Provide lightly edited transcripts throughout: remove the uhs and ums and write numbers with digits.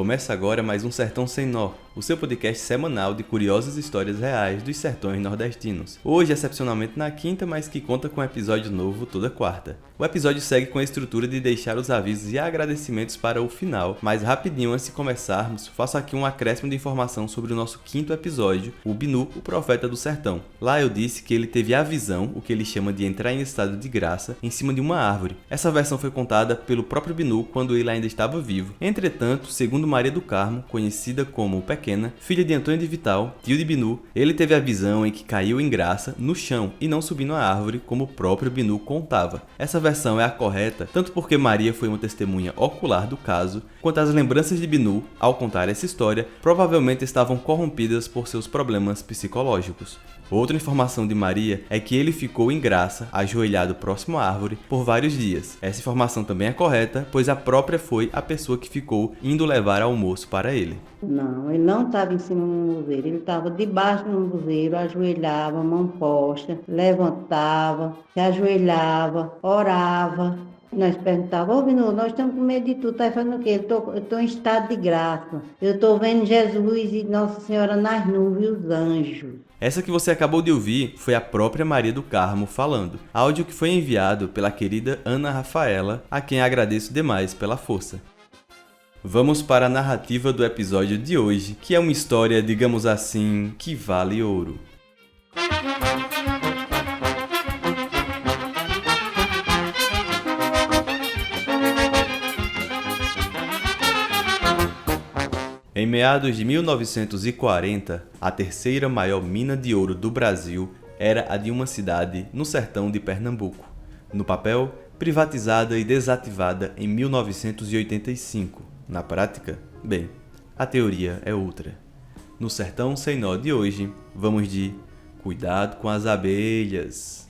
Começa agora mais um Sertão Sem Nó, o seu podcast semanal de curiosas histórias reais dos sertões nordestinos. Hoje, excepcionalmente na quinta, mas que conta com um episódio novo toda quarta. O episódio segue com a estrutura de deixar os avisos e agradecimentos para o final, mas rapidinho antes de começarmos, faço aqui um acréscimo de informação sobre o nosso quinto episódio, o Binu, o Profeta do Sertão. Lá eu disse que ele teve a visão, o que ele chama de entrar em estado de graça, em cima de uma árvore. Essa versão foi contada pelo próprio Binu quando ele ainda estava vivo. Entretanto, segundo Maria do Carmo, conhecida como Pequena, filha de Antônio de Vital, tio de Binu, ele teve a visão em que caiu em graça no chão e não subindo a árvore como o próprio Binu contava. Essa versão é a correta, tanto porque Maria foi uma testemunha ocular do caso, quanto as lembranças de Binu, ao contar essa história, provavelmente estavam corrompidas por seus problemas psicológicos. Outra informação de Maria é que ele ficou em graça, ajoelhado próximo à árvore, por vários dias. Essa informação também é correta, pois a própria foi a pessoa que ficou indo levar almoço para ele. Não, ele não estava em cima do umbuzeiro, ele estava debaixo do umbuzeiro, ajoelhava, mão posta, levantava, se ajoelhava, orava. Nós perguntávamos, ô Binu, nós estamos com medo de tu, tá fazendo o quê? Eu estou em estado de graça, eu estou vendo Jesus e Nossa Senhora nas nuvens e os anjos. Essa que você acabou de ouvir foi a própria Maria do Carmo falando, áudio que foi enviado pela querida Ana Rafaela, a quem agradeço demais pela força. Vamos para a narrativa do episódio de hoje, que é uma história, digamos assim, que vale ouro. Em meados de 1940, a terceira maior mina de ouro do Brasil era a de uma cidade no sertão de Pernambuco. No papel, privatizada e desativada em 1985. Na prática, bem, a teoria é outra. No Sertão Sem Nó de hoje, vamos de cuidado com as abelhas.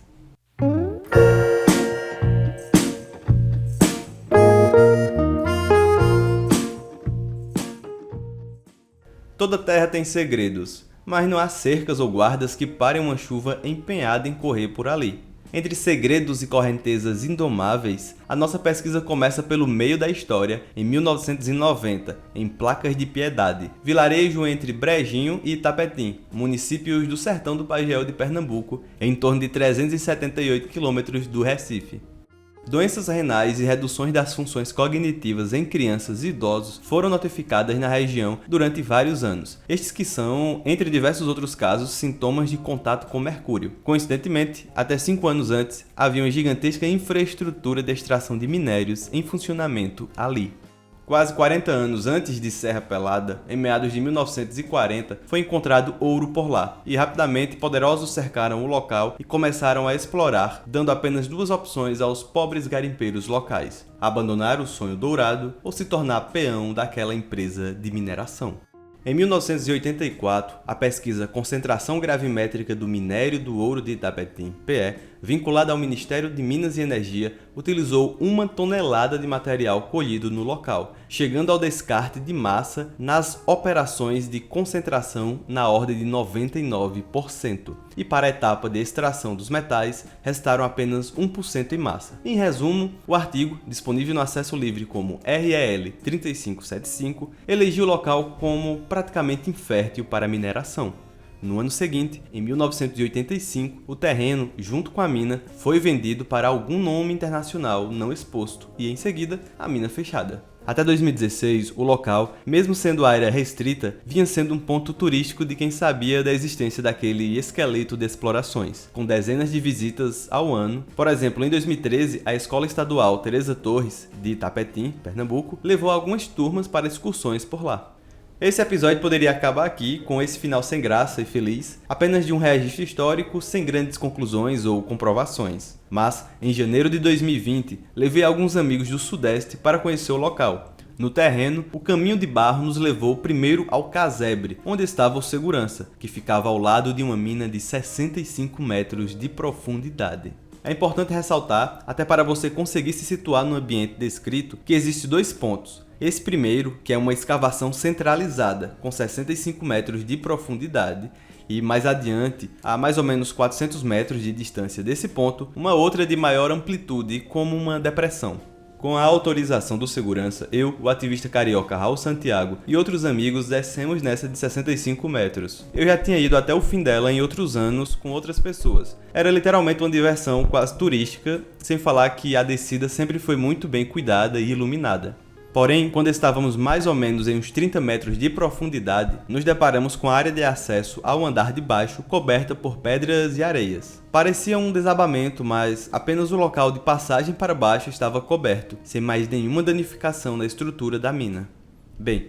Toda terra tem segredos, mas não há cercas ou guardas que parem uma chuva empenhada em correr por ali. Entre segredos e correntezas indomáveis, a nossa pesquisa começa pelo meio da história, em 1990, em Placas de Piedade, vilarejo entre Brejinho e Itapetim, municípios do sertão do Pajeú de Pernambuco, em torno de 378 quilômetros do Recife. Doenças renais e reduções das funções cognitivas em crianças e idosos foram notificadas na região durante vários anos. Estes que são, entre diversos outros casos, sintomas de contato com mercúrio. Coincidentemente, até 5 anos antes, havia uma gigantesca infraestrutura de extração de minérios em funcionamento ali. Quase 40 anos antes de Serra Pelada, em meados de 1940, foi encontrado ouro por lá, e rapidamente poderosos cercaram o local e começaram a explorar, dando apenas duas opções aos pobres garimpeiros locais: abandonar o sonho dourado ou se tornar peão daquela empresa de mineração. Em 1984, a pesquisa Concentração Gravimétrica do Minério do Ouro de Itapetim, PE, vinculada ao Ministério de Minas e Energia, utilizou 1 tonelada de material colhido no local, chegando ao descarte de massa nas operações de concentração na ordem de 99%. E para a etapa de extração dos metais, restaram apenas 1% em massa. Em resumo, o artigo, disponível no acesso livre como REL 3575, elegiu o local como praticamente infértil para a mineração. No ano seguinte, em 1985, o terreno, junto com a mina, foi vendido para algum nome internacional não exposto e, em seguida, a mina fechada. Até 2016, o local, mesmo sendo área restrita, vinha sendo um ponto turístico de quem sabia da existência daquele esqueleto de explorações, com dezenas de visitas ao ano. Por exemplo, em 2013, a Escola Estadual Teresa Torres, de Itapetim, Pernambuco, levou algumas turmas para excursões por lá. Esse episódio poderia acabar aqui, com esse final sem graça e feliz, apenas de um registro histórico sem grandes conclusões ou comprovações. Mas, em janeiro de 2020, levei alguns amigos do Sudeste para conhecer o local. No terreno, o caminho de barro nos levou primeiro ao casebre, onde estava o segurança, que ficava ao lado de uma mina de 65 metros de profundidade. É importante ressaltar, até para você conseguir se situar no ambiente descrito, que existem 2 pontos. Esse primeiro, que é uma escavação centralizada, com 65 metros de profundidade, e mais adiante, a mais ou menos 400 metros de distância desse ponto, uma outra de maior amplitude, como uma depressão. Com a autorização do segurança, eu, o ativista carioca Raul Santiago e outros amigos descemos nessa de 65 metros. Eu já tinha ido até o fim dela em outros anos com outras pessoas. Era literalmente uma diversão quase turística, sem falar que a descida sempre foi muito bem cuidada e iluminada. Porém, quando estávamos mais ou menos em uns 30 metros de profundidade, nos deparamos com a área de acesso ao andar de baixo coberta por pedras e areias. Parecia um desabamento, mas apenas o local de passagem para baixo estava coberto, sem mais nenhuma danificação na estrutura da mina. Bem,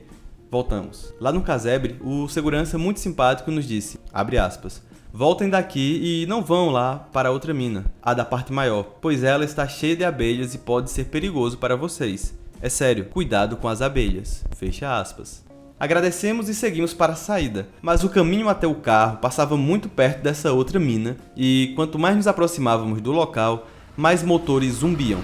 voltamos. Lá no casebre, o segurança muito simpático nos disse, abre aspas, voltem daqui e não vão lá para outra mina, a da parte maior, pois ela está cheia de abelhas e pode ser perigoso para vocês. É sério, cuidado com as abelhas. Fecha aspas. Agradecemos e seguimos para a saída, mas o caminho até o carro passava muito perto dessa outra mina e quanto mais nos aproximávamos do local, mais motores zumbiam.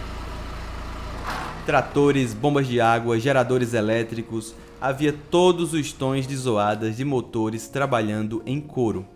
Tratores, bombas de água, geradores elétricos, havia todos os tons de zoadas de motores trabalhando em coro.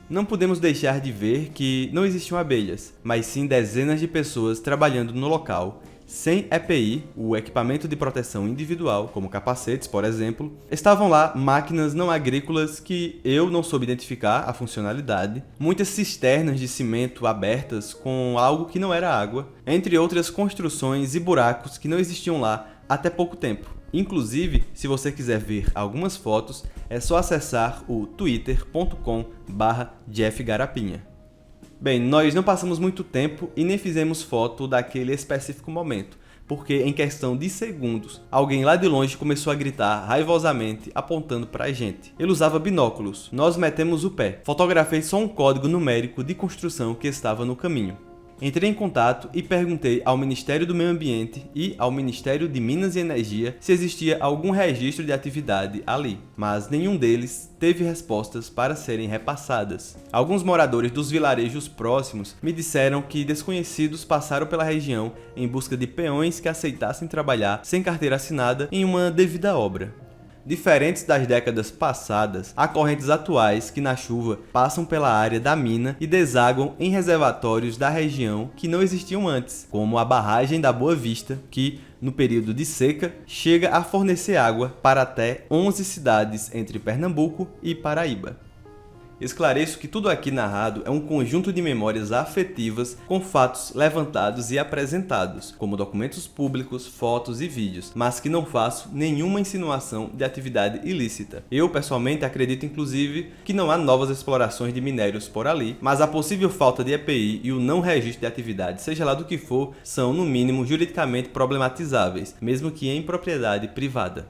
Não podemos deixar de ver que não existiam abelhas, mas sim dezenas de pessoas trabalhando no local, sem EPI, o equipamento de proteção individual, como capacetes, por exemplo. Estavam lá máquinas não agrícolas que eu não soube identificar a funcionalidade, muitas cisternas de cimento abertas com algo que não era água, entre outras construções e buracos que não existiam lá até pouco tempo. Inclusive, se você quiser ver algumas fotos, é só acessar o twitter.com/jeffgarapinha. Bem, nós não passamos muito tempo e nem fizemos foto daquele específico momento, porque em questão de segundos, alguém lá de longe começou a gritar raivosamente, apontando pra gente. Ele usava binóculos, nós metemos o pé. Fotografei só um código numérico de construção que estava no caminho. Entrei em contato e perguntei ao Ministério do Meio Ambiente e ao Ministério de Minas e Energia se existia algum registro de atividade ali, mas nenhum deles teve respostas para serem repassadas. Alguns moradores dos vilarejos próximos me disseram que desconhecidos passaram pela região em busca de peões que aceitassem trabalhar sem carteira assinada em uma devida obra. Diferentes das décadas passadas, há correntes atuais que na chuva passam pela área da mina e desaguam em reservatórios da região que não existiam antes, como a barragem da Boa Vista, que, no período de seca, chega a fornecer água para até 11 cidades entre Pernambuco e Paraíba. Esclareço que tudo aqui narrado é um conjunto de memórias afetivas com fatos levantados e apresentados, como documentos públicos, fotos e vídeos, mas que não faço nenhuma insinuação de atividade ilícita. Eu, pessoalmente, acredito inclusive que não há novas explorações de minérios por ali, mas a possível falta de EPI e o não registro de atividade, seja lá do que for, são, no mínimo, juridicamente problematizáveis, mesmo que em propriedade privada.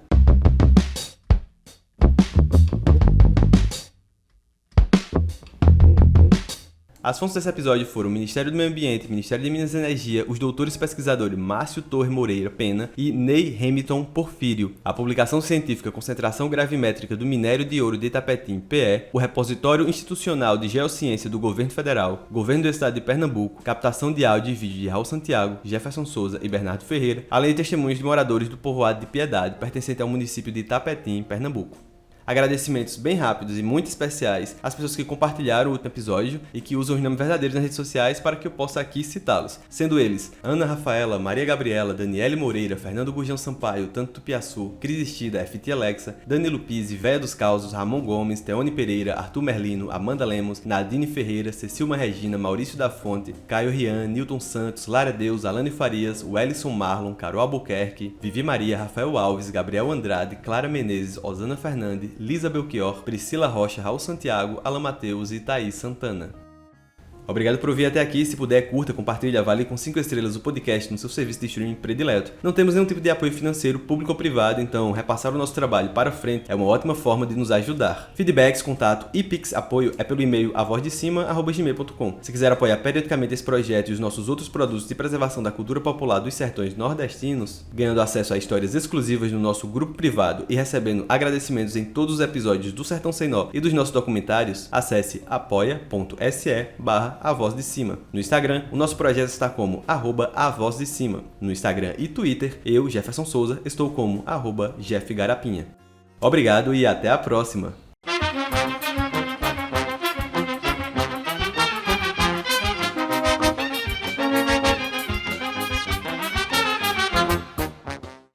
As fontes desse episódio foram o Ministério do Meio Ambiente, Ministério de Minas e Energia, os doutores pesquisadores Márcio Torre Moreira Pena e Ney Hamilton Porfírio, a publicação científica Concentração Gravimétrica do Minério de Ouro de Itapetim, PE, o Repositório Institucional de Geociência do Governo Federal, Governo do Estado de Pernambuco, captação de áudio e vídeo de Raul Santiago, Jefferson Souza e Bernardo Ferreira, além de testemunhos de moradores do povoado de Piedade, pertencente ao município de Itapetim, Pernambuco. Agradecimentos bem rápidos e muito especiais às pessoas que compartilharam o último episódio e que usam os nomes verdadeiros nas redes sociais para que eu possa aqui citá-los, sendo eles Ana Rafaela, Maria Gabriela, Daniele Moreira, Fernando Gurjão Sampaio, Tanto Tupiaçu, Cris Estida, FT Alexa, Danilo Pizzi, Véia dos Causos, Ramon Gomes, Teone Pereira, Arthur Merlino, Amanda Lemos, Nadine Ferreira, Cecilma Regina, Maurício da Fonte, Caio Rian, Newton Santos, Lara Deus, Alane Farias, Wellison Marlon, Carol Albuquerque, Vivi Maria, Rafael Alves, Gabriel Andrade, Clara Menezes, Osana Fernandes, Lisa Belchior, Priscila Rocha, Raul Santiago, Alan Mateus e Thaís Santana. Obrigado por ouvir até aqui. Se puder, curta, compartilhe, avalie com 5 estrelas o podcast no seu serviço de streaming predileto. Não temos nenhum tipo de apoio financeiro, público ou privado, então repassar o nosso trabalho para frente é uma ótima forma de nos ajudar. Feedbacks, contato e Pix apoio é pelo e-mail avozdecima@gmail.com. Se quiser apoiar periodicamente esse projeto e os nossos outros produtos de preservação da cultura popular dos sertões nordestinos, ganhando acesso a histórias exclusivas no nosso grupo privado e recebendo agradecimentos em todos os episódios do Sertão Sem Nó e dos nossos documentários, acesse apoia.se/A Voz de Cima. No Instagram, o nosso projeto está como @AVozDeCima. No Instagram e Twitter, eu, Jefferson Souza, estou como @JeffGarapinha. Obrigado e até a próxima!